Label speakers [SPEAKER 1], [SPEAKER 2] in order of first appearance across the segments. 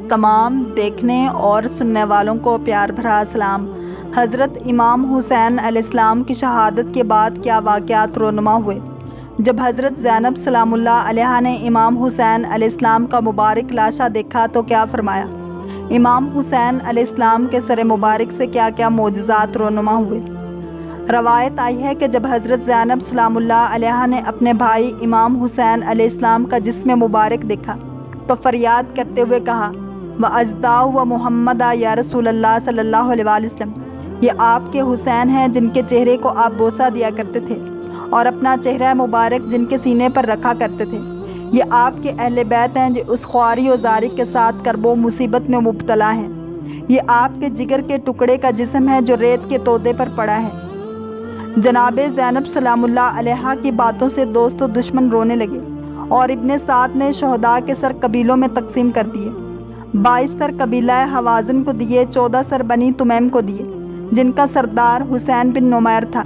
[SPEAKER 1] تمام دیکھنے اور سننے والوں کو پیار بھرا سلام۔ حضرت امام حسین علیہ السلام کی شہادت کے بعد کیا واقعات رونما ہوئے؟ جب حضرت زینب سلام اللہ علیہا نے امام حسین علیہ السلام کا مبارک لاشا دیکھا تو کیا فرمایا؟ امام حسین علیہ السلام کے سر مبارک سے کیا کیا معجزات رونما ہوئے؟ روایت آئی ہے کہ جب حضرت زینب سلام اللہ علیہا نے اپنے بھائی امام حسین علیہ السلام کا جسم مبارک دیکھا تو فریاد کرتے ہوئے کہا، وَأَجْدَاهُ وَمُحَمَّدًا یا رسول اللہ صلی اللہ علیہ وسلم، یہ آپ کے حسین ہیں جن کے چہرے کو آپ بوسہ دیا کرتے تھے اور اپنا چہرہ مبارک جن کے سینے پر رکھا کرتے تھے۔ یہ آپ کے اہل بیت ہیں جو اس خواری و زاری کے ساتھ کرب و مصیبت میں مبتلا ہیں۔ یہ آپ کے جگر کے ٹکڑے کا جسم ہے جو ریت کے تودے پر پڑا ہے۔ جناب زینب سلام اللہ علیہا کی باتوں سے دوست و دشمن رونے لگے اور ابن سعد نے شہداء کے سر قبیلوں میں تقسیم کر دیے۔ 22 سر قبیلہ حوازن کو دیے، 14 سر بنی تمیم کو دیے جن کا سردار حسین بن نمیر تھا،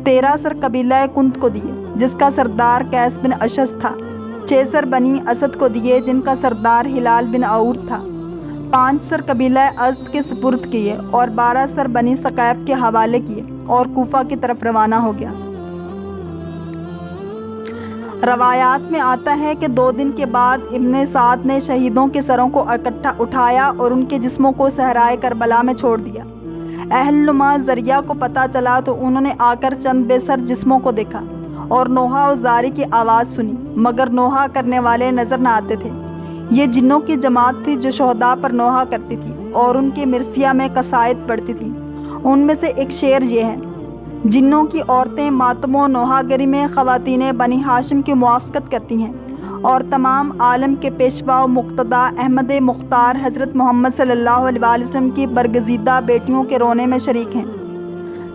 [SPEAKER 1] 13 سر قبیلہ کنت کو دیے جس کا سردار قیس بن اشس تھا، 6 سر بنی اسد کو دیے جن کا سردار ہلال بن عور تھا، 5 سر قبیلہ ازد کے سپرد کیے اور 12 سر بنی ثقیف کے حوالے کیے اور کوفہ کی طرف روانہ ہو گیا۔ روایات میں آتا ہے کہ 2 دن کے بعد ابن سعد نے شہیدوں کے سروں کو اٹھایا اور ان کے جسموں کو صحرائے کربلا میں چھوڑ دیا۔ اہل نما ذریعہ کو پتہ چلا تو انہوں نے آ کر چند بے سر جسموں کو دیکھا اور نوحہ و زاری کی آواز سنی، مگر نوحہ کرنے والے نظر نہ آتے تھے۔ یہ جنوں کی جماعت تھی جو شہداء پر نوحہ کرتی تھی اور ان کی مرثیہ میں قصائد پڑھتی تھی۔ ان میں سے ایک شعر یہ ہے، جنوں کی عورتیں ماتم و نوحہ گری میں خواتین بنی ہاشم کی موافقت کرتی ہیں اور تمام عالم کے پیشوا و مقتدا احمد مختار حضرت محمد صلی اللہ علیہ وسلم کی برگزیدہ بیٹیوں کے رونے میں شریک ہیں۔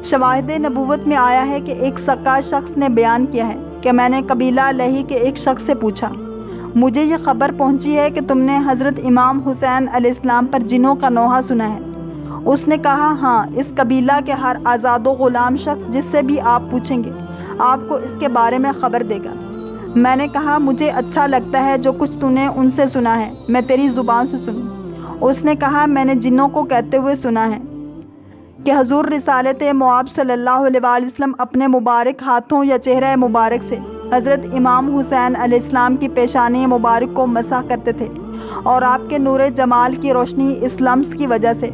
[SPEAKER 1] شواہد نبوت میں آیا ہے کہ ایک سکا شخص نے بیان کیا ہے کہ میں نے قبیلہ لہی کے ایک شخص سے پوچھا، مجھے یہ خبر پہنچی ہے کہ تم نے حضرت امام حسین علیہ السلام پر جنوں کا نوحہ سنا ہے؟ اس نے کہا، ہاں، اس قبیلہ کے ہر آزاد و غلام شخص جس سے بھی آپ پوچھیں گے آپ کو اس کے بارے میں خبر دے گا۔ میں نے کہا، مجھے اچھا لگتا ہے جو کچھ تو نے ان سے سنا ہے میں تیری زبان سے سنوں۔ اس نے کہا، میں نے جنوں کو کہتے ہوئے سنا ہے کہ حضور رسالت مآب صلی اللہ علیہ وسلم اپنے مبارک ہاتھوں یا چہرہ مبارک سے حضرت امام حسین علیہ السلام کی پیشانی مبارک کو مسح کرتے تھے اور آپ کے نور جمال کی روشنی اس لمس کی وجہ سے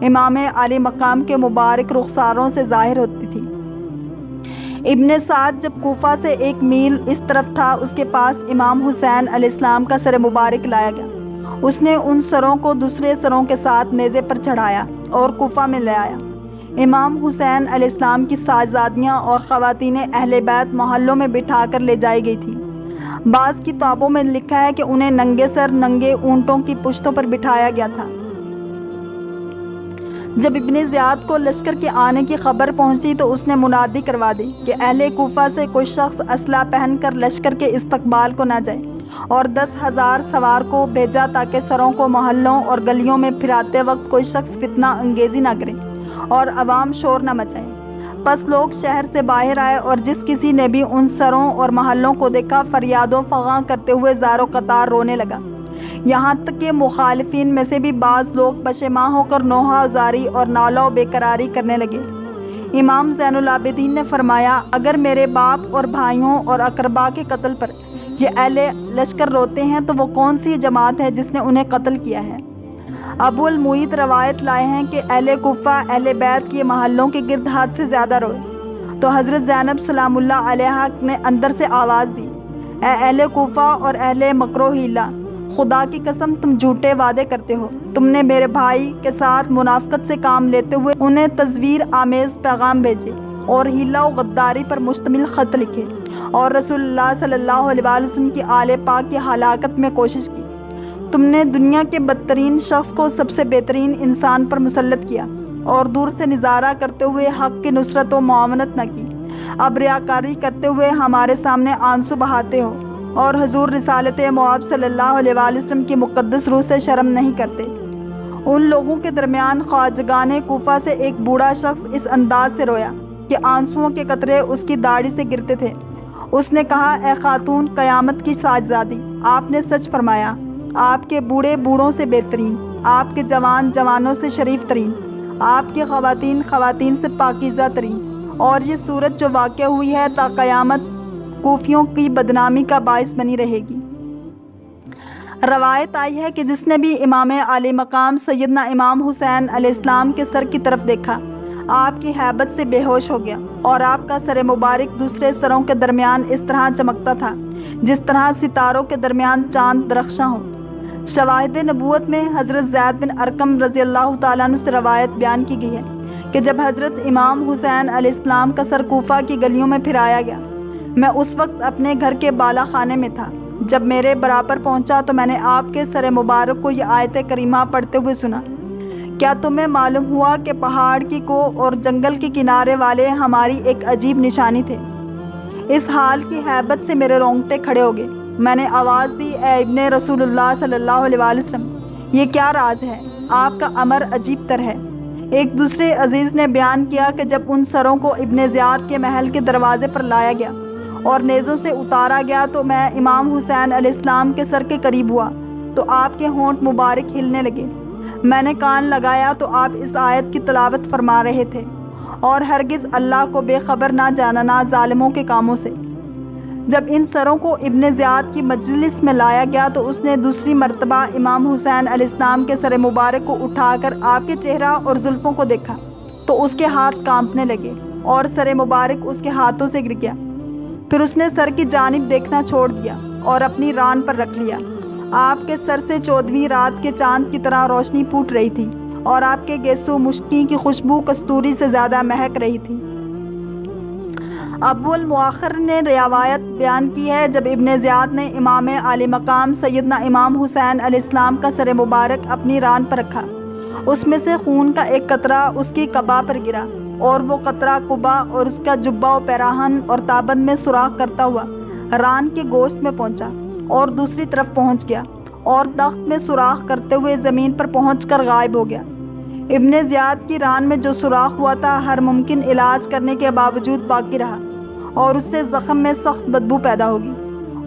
[SPEAKER 1] امام علی مقام کے مبارک رخساروں سے ظاہر ہوتی تھی۔ ابن سعد جب کوفہ سے 1 میل اس طرف تھا، اس کے پاس امام حسین علیہ السلام کا سر مبارک لایا گیا۔ اس نے ان سروں کو دوسرے سروں کے ساتھ نیزے پر چڑھایا اور کوفہ میں لے آیا۔ امام حسین علیہ السلام کی صاحبزادیاں اور خواتین اہل بیت محلوں میں بٹھا کر لے جائی گئی تھیں۔ بعض کتابوں میں لکھا ہے کہ انہیں ننگے سر ننگے اونٹوں کی پشتوں پر بٹھایا گیا تھا۔ جب ابن زیاد کو لشکر کے آنے کی خبر پہنچی تو اس نے منادی کروا دی کہ اہل کوفہ سے کوئی شخص اسلحہ پہن کر لشکر کے استقبال کو نہ جائے، اور 10,000 سوار کو بھیجا تاکہ سروں کو محلوں اور گلیوں میں پھراتے وقت کوئی شخص فتنہ انگیزی نہ کرے اور عوام شور نہ مچائے۔ پس لوگ شہر سے باہر آئے اور جس کسی نے بھی ان سروں اور محلوں کو دیکھا فریاد و فغاں کرتے ہوئے زار و قطار رونے لگا۔ یہاں تک کہ مخالفین میں سے بھی بعض لوگ پشیماں ہو کر نوحہ زاری اور نالہ و بے قراری کرنے لگے۔ امام زین العابدین نے فرمایا، اگر میرے باپ اور بھائیوں اور اقربا کے قتل پر یہ اہل لشکر روتے ہیں تو وہ کون سی جماعت ہے جس نے انہیں قتل کیا ہے؟ ابو المعید روایت لائے ہیں کہ اہل کوفہ اہل بیت کے محلوں کے گرد حد سے زیادہ روئے تو حضرت زینب سلام اللہ علیہا نے اندر سے آواز دی، اے اہل کوفہ اور اہل مکر و حیلہ، خدا کی قسم تم جھوٹے وعدے کرتے ہو۔ تم نے میرے بھائی کے ساتھ منافقت سے کام لیتے ہوئے انہیں تزویر آمیز پیغام بھیجے اور حیلہ و غداری پر مشتمل خط لکھے اور رسول اللہ صلی اللہ علیہ وسلم کی آل پاک کی ہلاکت میں کوشش کی۔ تم نے دنیا کے بدترین شخص کو سب سے بہترین انسان پر مسلط کیا اور دور سے نظارہ کرتے ہوئے حق کی نصرت و معاونت نہ کی۔ اب ریاکاری کرتے ہوئے ہمارے سامنے آنسو بہاتے ہو اور حضور رسالت مآب صلی اللہ علیہ وسلم کی مقدس روح سے شرم نہیں کرتے۔ ان لوگوں کے درمیان خواجگان کوفہ سے ایک بوڑھا شخص اس انداز سے رویا کہ آنسوؤں کے قطرے اس کی داڑھی سے گرتے تھے۔ اس نے کہا، اے خاتون قیامت کی ساجزادی، آپ نے سچ فرمایا، آپ کے بوڑھے بوڑھوں سے بہترین، آپ کے جوان جوانوں سے شریف ترین، آپ کی خواتین خواتین سے پاکیزہ ترین، اور یہ صورت جو واقع ہوئی ہے تا قیامت کوفیوں کی بدنامی کا باعث بنی رہے گی۔ روایت آئی ہے کہ جس نے بھی امام عالی مقام سیدنا امام حسین علیہ السلام کے سر کی طرف دیکھا، آپ کی ہیبت سے بے ہوش ہو گیا، اور آپ کا سر مبارک دوسرے سروں کے درمیان اس طرح چمکتا تھا جس طرح ستاروں کے درمیان چاند درخشاں ہو۔ شواہد نبوت میں حضرت زید بن ارقم رضی اللہ تعالیٰ عنہ سے روایت بیان کی گئی ہے کہ جب حضرت امام حسین علیہ السلام کا سر کوفہ کی گلیوں میں پھرایا گیا، میں اس وقت اپنے گھر کے بالا خانے میں تھا۔ جب میرے برابر پہنچا تو میں نے آپ کے سر مبارک کو یہ آیت کریمہ پڑھتے ہوئے سنا: کیا تمہیں معلوم ہوا کہ پہاڑ کی کوہ اور جنگل کے کنارے والے ہماری ایک عجیب نشانی تھے؟ اس حال کی ہیبت سے میرے رونگٹے کھڑے ہو گئے۔ میں نے آواز دی: اے ابن رسول اللہ صلی اللہ علیہ وآلہ وسلم، یہ کیا راز ہے؟ آپ کا امر عجیب تر ہے۔ ایک دوسرے عزیز نے بیان کیا کہ جب ان سروں کو ابن زیاد کے محل کے دروازے پر لایا گیا اور نیزوں سے اتارا گیا تو میں امام حسین علیہ السلام کے سر کے قریب ہوا تو آپ کے ہونٹ مبارک ہلنے لگے۔ میں نے کان لگایا تو آپ اس آیت کی تلاوت فرما رہے تھے: اور ہرگز اللہ کو بے خبر نہ جاننا ظالموں کے کاموں سے۔ جب ان سروں کو ابن زیاد کی مجلس میں لایا گیا تو اس نے دوسری مرتبہ امام حسین علیہ السلام کے سر مبارک کو اٹھا کر آپ کے چہرہ اور زلفوں کو دیکھا تو اس کے ہاتھ کانپنے لگے اور سر مبارک اس کے ہاتھوں سے گر گیا۔ پھر اس نے سر کی جانب دیکھنا چھوڑ دیا اور اپنی ران پر رکھ لیا۔ آپ کے سر سے 14ویں رات کے چاند کی طرح روشنی پھوٹ رہی تھی اور آپ کے گیسو مشکی کی خوشبو کستوری سے زیادہ مہک رہی تھی۔ ابو المؤخر نے روایت بیان کی ہے جب ابن زیاد نے امام عالی مقام سیدنا امام حسین علیہ السلام کا سر مبارک اپنی ران پر رکھا، اس میں سے خون کا ایک قطرہ اس کی قبا پر گرا اور وہ قطرہ قبا اور اس کا جبہ و پیراہن اور تابند میں سوراخ کرتا ہوا ران کے گوشت میں پہنچا اور دوسری طرف پہنچ گیا اور تخت میں سوراخ کرتے ہوئے زمین پر پہنچ کر غائب ہو گیا۔ ابن زیاد کی ران میں جو سوراخ ہوا تھا ہر ممکن علاج کرنے کے باوجود باقی رہا اور اس سے زخم میں سخت بدبو پیدا ہوگی۔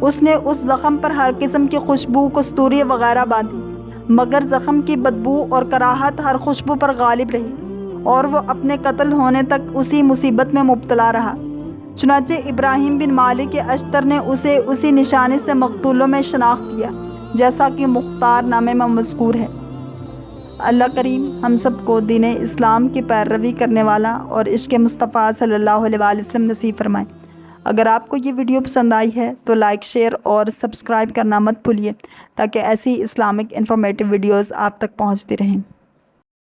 [SPEAKER 1] اس نے اس زخم پر ہر قسم کی خوشبو کستوری وغیرہ باندھی، مگر زخم کی بدبو اور کراہت ہر خوشبو پر غالب رہی اور وہ اپنے قتل ہونے تک اسی مصیبت میں مبتلا رہا۔ چنانچہ ابراہیم بن مالک اشتر نے اسے اسی نشانی سے مقتولوں میں شناخت کیا جیسا کہ مختار نامے میں مذکور ہے۔ اللہ کریم ہم سب کو دین اسلام کی پیروی کرنے والا اور عشق مصطفیٰ صلی اللہ علیہ وآلہ وسلم نصیب فرمائے۔ اگر آپ کو یہ ویڈیو پسند آئی ہے تو لائک، شیئر اور سبسکرائب کرنا مت بھولیے تاکہ ایسی اسلامک انفارمیٹیو ویڈیوز آپ تک پہنچتی رہیں۔